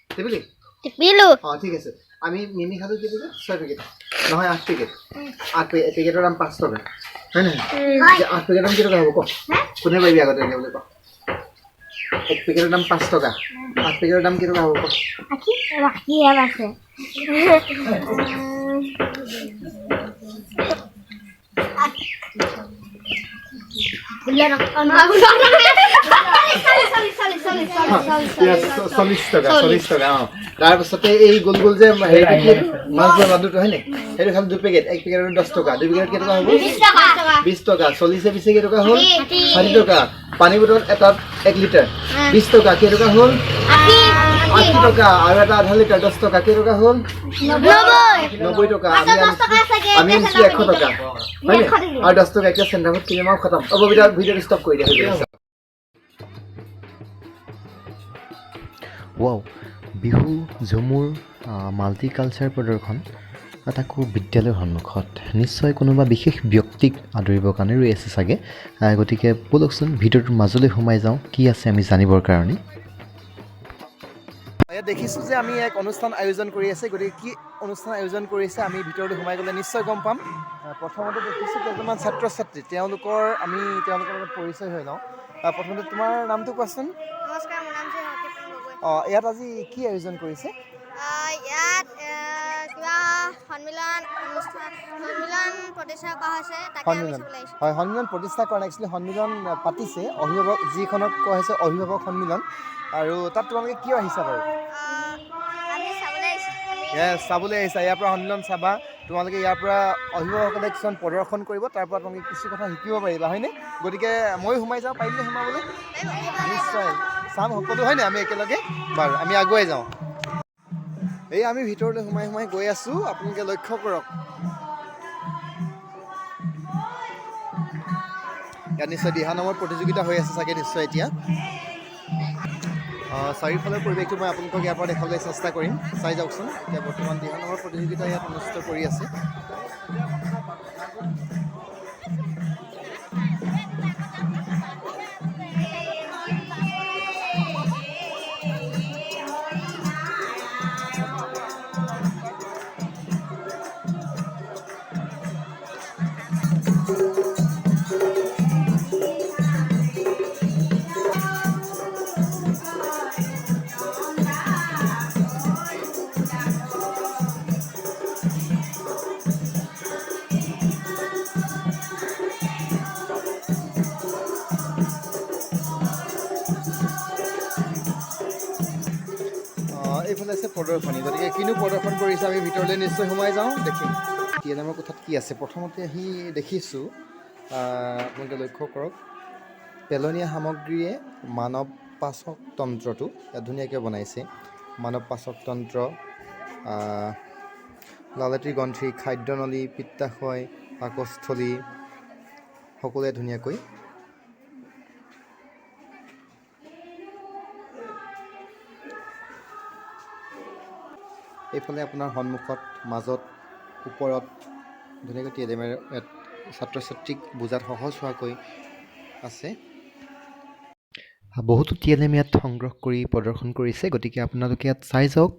টিপিলি টিপিলো ঠিক আছে আমি মিমি খালো কি দিলে 6 প্যাকেট নহয় 8 প্যাকেট 8 প্যাকেটের দাম 5 টাকা হয় না 8 প্যাকেটের দাম কি টাকা হবে ক কোনে পাইবি আগতে এনে বলে ক 1 প্যাকেটের দাম 5 টাকা 8 প্যাকেটের দাম কি টাকা হবে ক আকি বাকি আছে তাৰপিছতে এই গোল গোল যে মাছ দুটো হয় নে সেইটো খালি 2 পেকেট 1 পেকেটৰ 10 টকা 2 পেকেট কেই টকা হ'ব 20 টকা 40 20 কেই টকা হ'ল 60 টকা পানী বটল এটাত 1 লিটাৰ 20 টকা কেই টকা হ'ল 80 টকা আৰু এটা আধা লিটাৰ 10 টকা কেই টকা হ'ল 90 টকা আমি আনিছো 100 টকা হয় আৰু 10 টকা একটা সেন্টাৰত কিনে মাও খতম अब ভিডিও স্টপ কৰি দিয়া ৱাও বিহু ঝুমুৰ মাল্টিকালচাৰ প্ৰদৰ্শন তাকো বিদ্যালয়ৰ সন্মুখত নিশ্চয় কোনোবা বিশেষ ব্যক্তিক আদৰিবৰ কাৰণে ৰৈ আছে চাগে গতিকে বলকচোন ভিডিঅ'টোৰ মাজলৈ সোমাই যাওঁ কি আছে আমি জানিবৰ কাৰণে দেখিছো যে আমি এক অনুষ্ঠান আয়োজন কৰি আছে গতিকে কি অনুষ্ঠান আয়োজন কৰিছে আমি ভিতৰলৈ সোমাই গ'লে নিশ্চয় গম পাম প্ৰথমতে দেখিছো কেইজনমান ছাত্ৰ ছাত্ৰী তেওঁলোকৰ লগত পৰিচয় হৈ লওঁ প্ৰথমতে তোমাৰ নামটো কোৱাচোন নমস্কাৰ মোৰ নাম হকিব গগৈ ইয়াত আজি কি আয়োজন কৰিছে ইয়াত কিবা সন্মিলন প্ৰতিষ্ঠা কৰা হৈছে তাকে আমি চাবলৈ আহিছোঁ হয় সন্মিলন প্ৰতিষ্ঠা কৰা একচুৱেলি সন্মিলন পাতিছে অভিভাৱক যিখনক কোৱা হৈছে অভিভাৱক সন্মিলন আৰু তাত তোমালোকে কিয় আহিছা বাৰু আমি চাবলৈ আহিছোঁ চাবলৈ আহিছা ইয়াৰ পৰা সন্মিলন চাবা তোমালোকে ইয়াৰ পৰা অভিভাৱকসকলে কিছুমান প্ৰদৰ্শন কৰিব তাৰ পৰা তোমালোকে কিছু কথা শিকিব পাৰিবা হয়নে গতিকে মই সোমাই যাওঁ পাৰিলে সোমাবলৈ নিশ্চয় চাম সকলো হয়নে আমি একেলগে বাৰু আমি আগুৱাই যাওঁ এই আমি ভিতৰলৈ সোমাই গৈ আছোঁ আপোনালোকে লক্ষ্য কৰক ইয়াত নিশ্চয় দিহা নামৰ প্ৰতিযোগিতা হৈ আছে চাগে নিশ্চয় এতিয়া চাৰিওফালৰ পৰিৱেশটো মই আপোনালোকক ইয়াৰ পৰা দেখাবলৈ চেষ্টা কৰিম চাই যাওকচোন এতিয়া বৰ্তমান দিহা নামৰ প্ৰতিযোগিতা ইয়াত অনুষ্ঠিত কৰি আছে এইফালে আছে প্ৰদৰ্শনী গতিকে কিনো প্ৰদৰ্শন কৰিছে আমি ভিতৰলৈ নিশ্চয় সোমাই যাওঁ দেখিম টিএলএমৰ কথাত কি আছে প্ৰথমতে আহি দেখিছোঁ আপোনালোকে লক্ষ্য কৰক পেলনীয়া সামগ্ৰীয়ে মানৱ পাচক তন্ত্ৰটো ইয়াত ধুনীয়াকৈ বনাইছে মানৱ পাচক তন্ত্ৰ লালতী গ্ৰন্থি খাদ্যনলী পিত্তাশয় পাকস্থলী সকলোৱে ধুনীয়াকৈ এইফালে আপোনাৰ সন্মুখত মাজত ওপৰত ধুনীয়াকৈ টিএলএমৰ ছাত্ৰ ছাত্ৰীক বুজাত সহজ হোৱাকৈ আছে বহুতো টিএলএম ইয়াত সংগ্ৰহ কৰি প্ৰদৰ্শন কৰিছে গতিকে আপোনালোকে ইয়াত চাই যাওক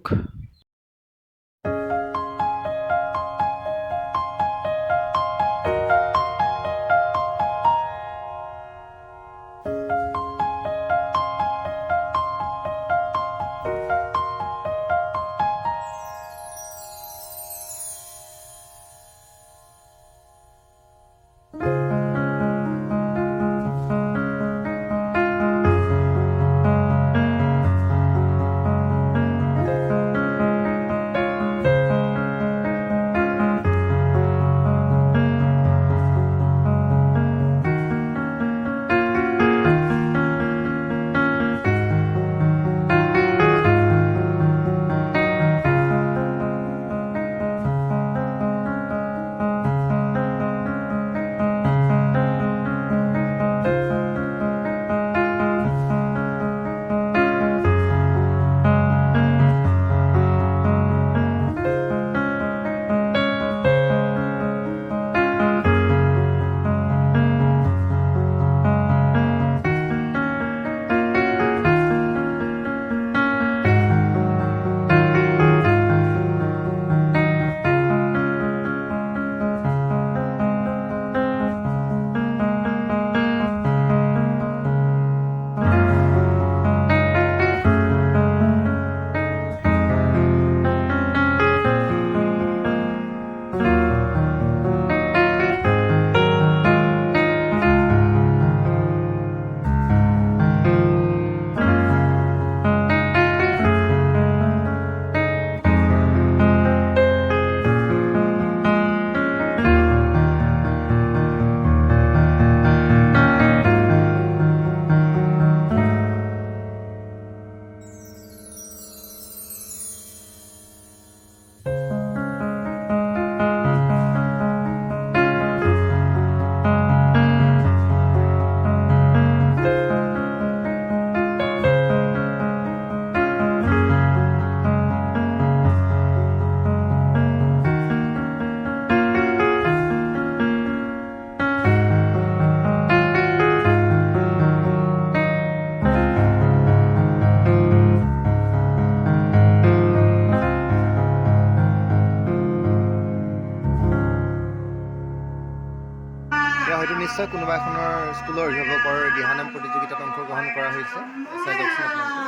নিশ্চয় কোনোবা এখনৰ স্কুলৰ অভিভাৱকৰ দিহানাম প্ৰতিযোগিতাত অংশগ্ৰহণ কৰা হৈছে চাই যাওকচোন আপোনালোকে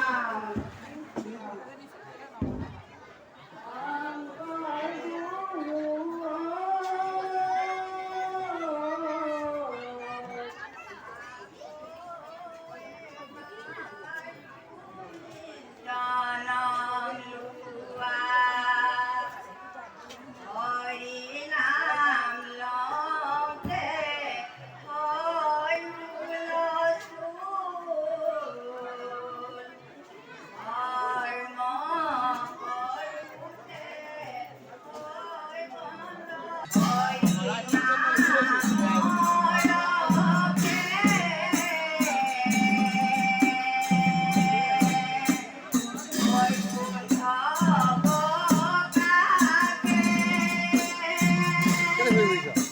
Hey,